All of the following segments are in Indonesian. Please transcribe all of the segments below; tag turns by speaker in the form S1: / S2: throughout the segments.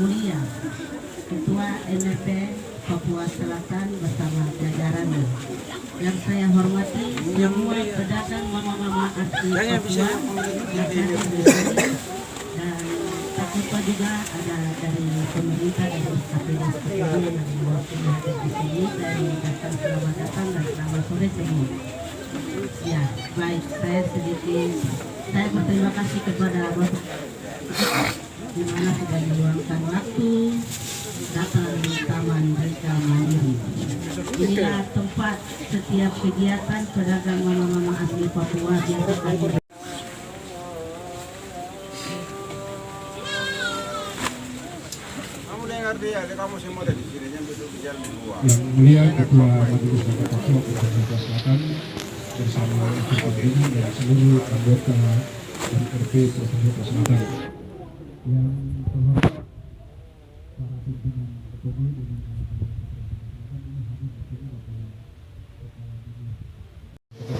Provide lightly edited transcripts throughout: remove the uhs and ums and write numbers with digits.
S1: mulia Ketua MRP Papua Selatan bersama jajarannya. Yang saya hormati semua pedagang mama-mama asli Papua yang hadir di sini, dan tak lupa juga ada dari pemerintah dari KPDS yang mewakili hadir di sini, dari datang selamat datang dan selamat sore semua. Ya, baik, saya berterima kasih kepada Bapak di mana sudah meluangkan waktu datang di Taman Mereka Mandiri. Inilah tempat setiap kegiatan pedagang mama-mama asli Papua diadakan di
S2: Yang mulia Ketua Majelis Rakyat Papua Papua Selatan bersama Ibu dan seluruh anggota MRP Papua Selatan. Yang terhormat para pimpinan Republik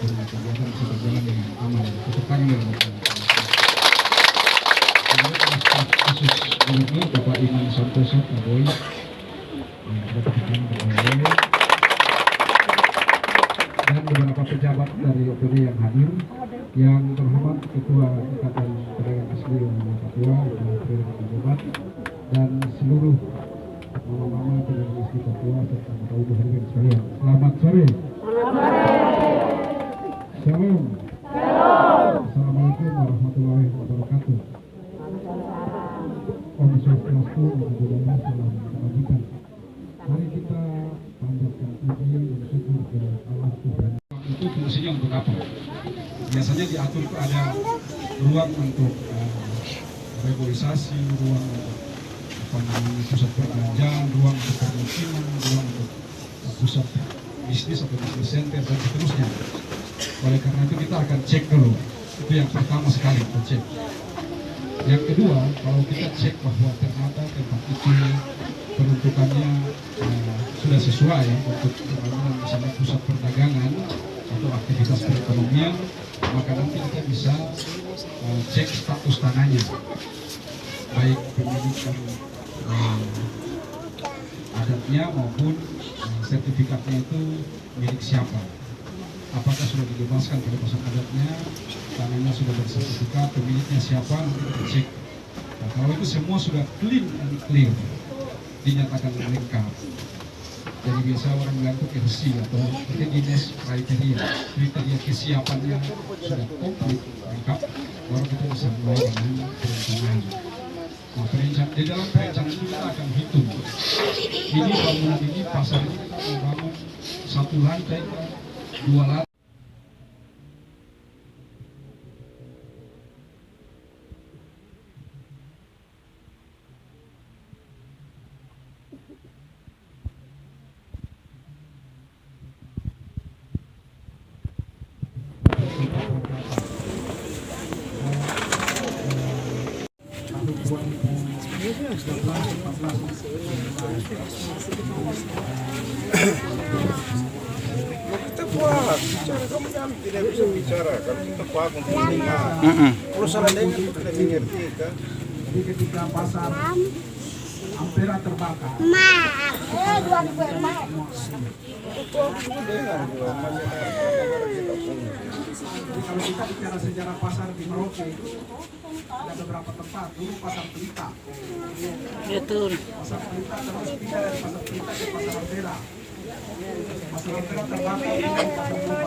S2: Indonesia kegiatan bisa berjalan dengan aman, terpanggil khusus ini Bapak Iman Santoso Kaboy, dan beberapa pejabat dari OPD yang hadir. Yang terhormat Ketua Ikatan Pedagang Asli Papua Pejabat dan seluruh mama-mama pedagang asli Papua serta para ibu hadirin sekalian. Selamat sore. Shalom. Assalamualaikum warahmatullahi wabarakatuh. Om Swastiastu, Namo Buddhaya, salam kebajikan. Mari kita panjatkan puji dan syukur ke Allah Tuhan. Itu fungsinya untuk apa? Biasanya diatur ada ruang untuk regulasi, ruang untuk pusat perbelanjaan, ruang untuk permukiman, ruang untuk pusat bisnis atau bisnis center dan seterusnya. Oleh karena itu kita akan cek dulu. Itu yang pertama sekali kita cek. Yang kedua, kalau kita cek bahwa ternyata tempat itu peruntukannya sudah sesuai untuk pembangunan misalnya pusat perdagangan atau aktivitas perekonomian, maka nanti kita bisa cek status tanahnya, baik pemilikan adatnya maupun sertifikatnya itu milik siapa. Apakah sudah dibebaskan pada pasar adatnya, tanahnya sudah bersertifikat, pemiliknya siapa, nanti kita cek. Nah, kalau itu semua sudah clean and clear, dinyatakan lengkap. Jadi biasa orang bilang itu RC atau readiness kriteria kesiapannya sudah komplit lengkap, baru kita bisa mulai dengan perencanaan. Nah, di dalam perencanaan itu kita akan hitung. Ini bangunan ini, pasar ini kita membangun satu lantai, dua lantai.
S3: Kita buat bicara, kamu jangan tidak bisa bicara kalau kita buat untuk mendengar. Kalau salah dengar kita tidak mengerti kan.
S2: Jadi ketika pasar Ampera terbakar, jadi kalau kita bicara sejarah pasar di Merauke itu ada beberapa tempat. Dulu pasar Pelita,
S1: betul.
S2: pasar Pelita terus pindah dari pasar Pelita ke pasar Ampera. Pasar Ampera terbakar di pasar Lupa.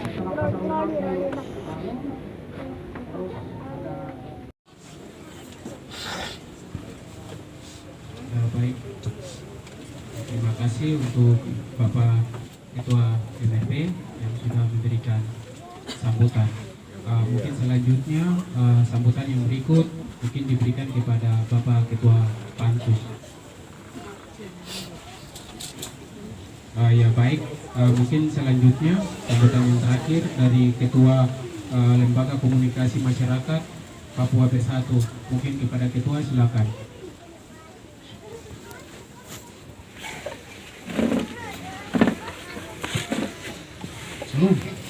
S2: Setelah pasar Lupa terus ada
S4: baik. Terima kasih untuk Bapak Ketua MRP yang sudah memberikan sambutan. Mungkin selanjutnya sambutan yang berikut mungkin diberikan kepada Bapak Ketua Pansus. Ya baik, mungkin selanjutnya sambutan yang terakhir dari Ketua Lembaga Komunikasi Masyarakat Papua B1. Mungkin kepada Ketua, silakan.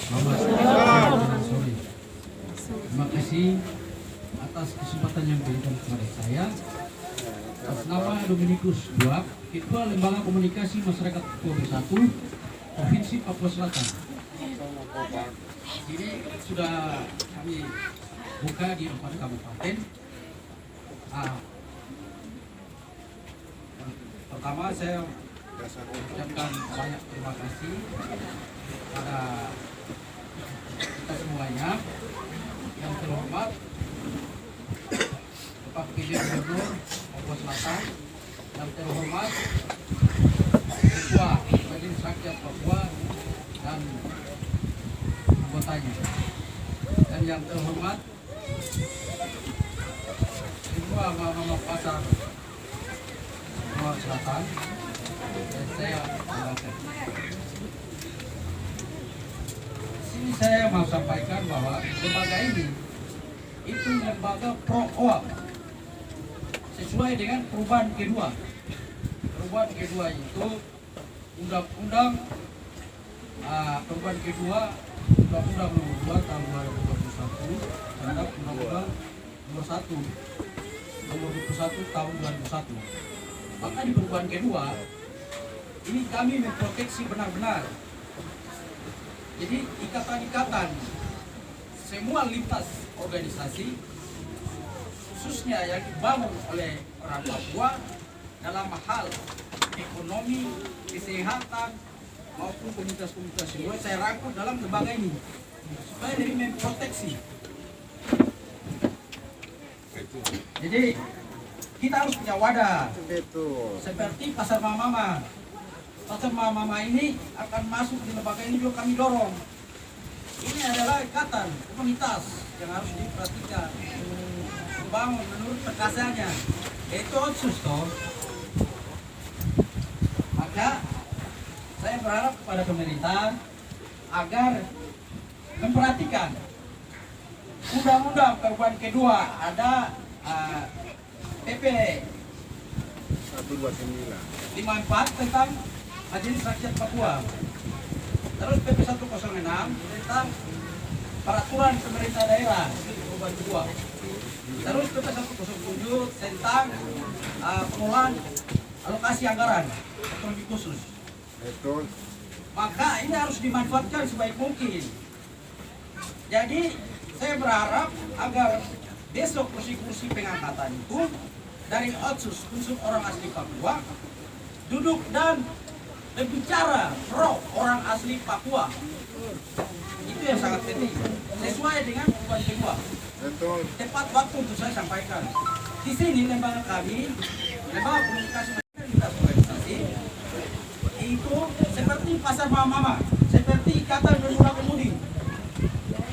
S4: Selamat sore. Terima kasih atas kesempatan yang diberikan kepada saya
S5: Atas nama Dominikus Buak, Ketua Lembaga Komunikasi Masyarakat Papua Bersatu, Provinsi Papua Selatan. Ini sudah kami buka di 4 kabupaten. Pertama saya ucapkan banyak terima kasih pada kita semuanya. Yang terhormat Bapak PJ Gubernur Papua Selatan, yang terhormat Ketua Majelis Rakyat Papua dan anggotanya, dan yang terhormat Ketua Mama Pasar Papua Selatan, dan saya banggakan. Sini saya mau sampaikan bahwa lembaga ini itu lembaga pro-OA sesuai dengan perubahan kedua. Perubahan kedua itu undang-undang perubahan kedua Undang-Undang Nomor 2 Tahun 2021 terhadap Undang-Undang Nomor 1 Nomor 21 Tahun 2001. Maka di perubahan kedua ini kami memproteksi benar-benar. Jadi ikatan-ikatan semua lintas organisasi khususnya yang dibangun oleh orang Papua dalam hal ekonomi, kesehatan maupun komunitas-komunitas luar saya rangkul dalam lembaga ini supaya diri memproteksi. Jadi kita harus punya wadah seperti Pasar Mama. Pasar Mama ini akan masuk di lembaga ini juga kami dorong. Ini adalah ikatan komunitas yang harus diperhatikan, dibangun menurut pekasannya, yaitu otsus toh. Maka saya berharap kepada pemerintah agar memperhatikan undang-undang perubahan kedua, ada PP 129 tentang Majelis Rakyat Papua. Terus PP 106 tentang peraturan pemerintah daerah perubahan kedua. Terus PP 107 tentang pengelolaan alokasi anggaran ekonomi khusus.
S3: Betul.
S5: Maka ini harus dimanfaatkan sebaik mungkin. Jadi saya berharap agar besok kursi-kursi pengangkatan itu dari otsus unsur orang asli Papua duduk dan berbicara pro orang asli Papua. Itu yang sangat penting. Sesuai dengan perubahan kedua.
S3: Betul.
S5: Tepat waktu untuk saya sampaikan. Di sini lembaga kami, lembaga komunikasi lintas organisasi, itu seperti Pasar Mama, seperti Ikatan Pengguna Pemudi,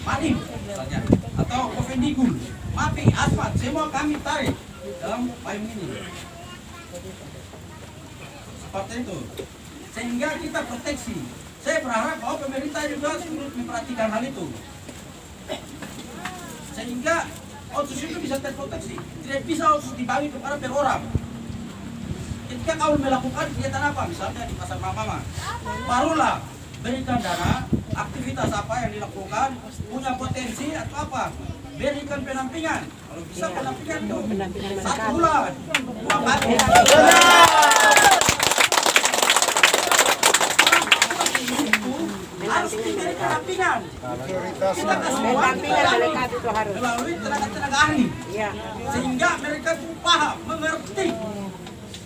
S5: Madim misalnya, atau Kovendigul, Mapi, Asfat, semua kami tarik dalam payung ini. Seperti itu. Sehingga kita proteksi. Saya berharap bahwa pemerintah juga turut memperhatikan hal itu. Sehingga otsus itu bisa terproteksi. Tidak bisa otsus dibagi kepada per orang. Ketika kau melakukan kegiatan apa, misalnya di Pasar Mama, barulah berikan dana, aktivitas apa yang dilakukan, punya potensi atau apa, berikan penampingan. Kalau bisa penampingan itu 1 bulan, 2 kali. Harus diberi penampingan. Kita kasih uang melalui tenaga ahli, sehingga mereka paham, mengerti.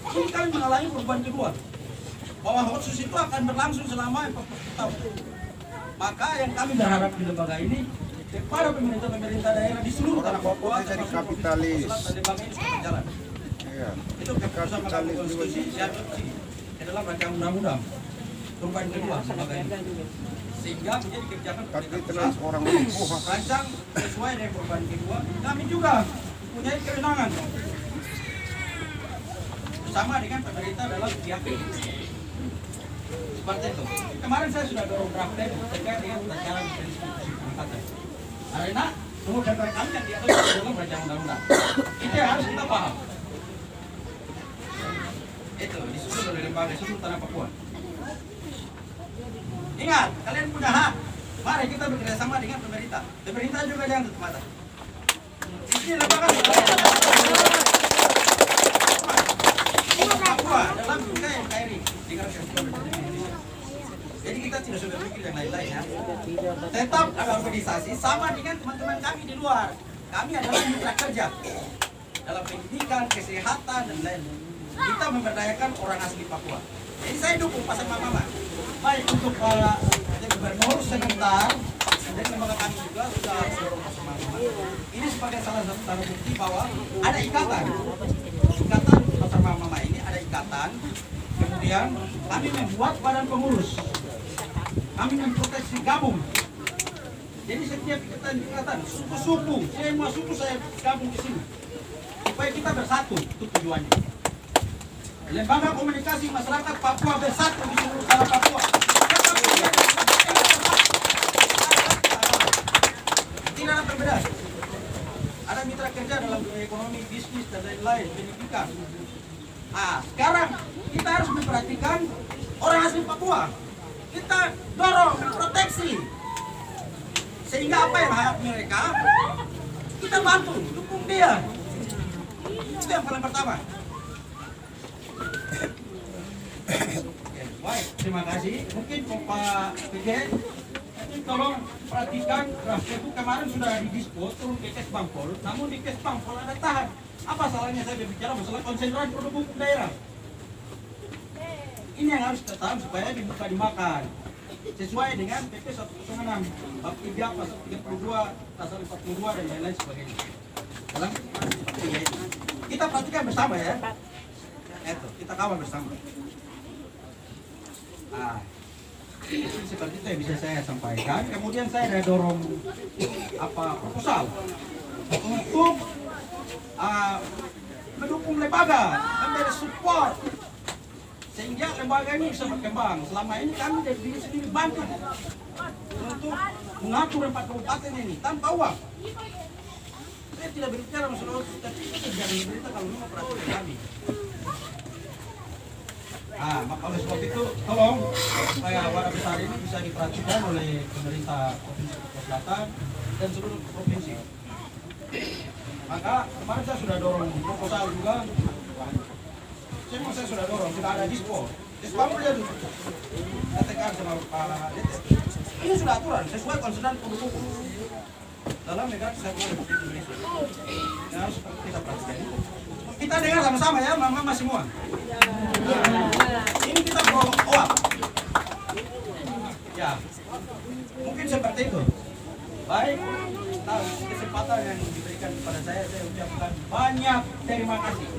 S5: Ini kami mengalami perubahan kedua, bahwa otsus itu akan berlangsung selama 40 tahun. Maka yang kami berharap di lembaga ini kepada pemerintah daerah di seluruh tanah Papua
S3: jadi kapitalis.
S5: Lembaga ini sudah berjalan.
S3: Iya.
S5: Itu keputusan Mahkamah Konstitusi adalah rancangan undang-undang perubahan kedua lembaga ini, sehingga menjadi kebijakan pemerintah
S3: orang
S5: rancang sesuai dengan perubahan kedua. Kami juga mempunyai kewenangan bersama dengan pemerintah dalam pihak ini. Seperti itu. Kemarin saya sudah dorong draft terkait dengan rancangan institusi pengangkatan. Karena semua daftar kami yang diatur dalam rancangan undang-undang. Itu yang harus kita paham. Itu disusun oleh lembaga seluruh tanah Papua. Ingat, kalian punya hak. Mari kita bekerja sama dengan pemerintah. Pemerintah juga jangan tutup mata. Ini lembaga untuk Papua dalam dunia NKRI. Jadi kita tidak sudah pikir yang lain-lain ya. Tetap ada organisasi sama dengan teman-teman kami di luar. Kami adalah mitra kerja dalam pendidikan, kesehatan dan lain. Kita memberdayakan orang asli Papua. Jadi saya dukung pasal mama. Baik untuk para gubernur sebentar dan lembaga kami juga sudah dorong pasal mama. Ini sebagai salah satu tanda bukti bahwa ada ikatan pasal mama ini ada ikatan. Kemudian kami membuat badan pengurus. Kami memproteksi gabung. Jadi setiap ikatan suku-suku, semua suku saya gabung di sini. Supaya kita bersatu, itu tujuannya. Lembaga Komunikasi Masyarakat Papua bersatu di seluruh tanah Papua. Tidak ada perbedaan. Ada mitra kerja dalam dunia ekonomi, bisnis dan lain-lain, pendidikan. Sekarang kita harus memperhatikan orang asli Papua. Kita dorong, proteksi. Sehingga apa yang hak mereka, kita bantu, dukung dia. Itu yang paling pertama. Baik, terima kasih. Mungkin Pak PJ, tolong perhatikan, itu kemarin sudah di dispo, turun ke Kes Bangpol, namun di Kes Bangpol ada tahan. Apa salahnya saya berbicara masalah konsentrasi produk hukum daerah? Ini yang harus kita tahu supaya dibuka dimakan. Sesuai dengan PP 106, bab 3, pasal 32, pasal 42 dan lain-lain sebagainya. Dalam kita perhatikan bersama ya. Itu, kita kawal bersama. Seperti itu yang bisa saya sampaikan. Kemudian saya ada dorong proposal untuk mendukung lembaga, memberi support sehingga lembaga ini bisa berkembang. Selama ini kami dari diri sendiri bantu untuk mengatur 4 kabupaten ini tanpa uang. Saya tidak berbicara masalah uang, tapi kita jangan berita kalau memang perhatian kami. Maka oleh sebab itu tolong supaya wadah besar ini bisa diperhatikan oleh pemerintah Provinsi Papua Selatan dan seluruh provinsi. Maka kemarin saya sudah dorong proposal juga. Semua saya sudah dorong, sudah ada dispo. Dispo dia dulu. Katakan sama Pak DT. Ini sudah aturan sesuai konsedan produk hukum dalam negara kesatuan Republik Indonesia. Yang harus kita perhatikan. Kita dengar sama-sama ya, mama semua. Ini kita bawa OAP. Ya, mungkin seperti itu. Baik, kesempatan yang diberikan kepada saya ucapkan banyak terima kasih.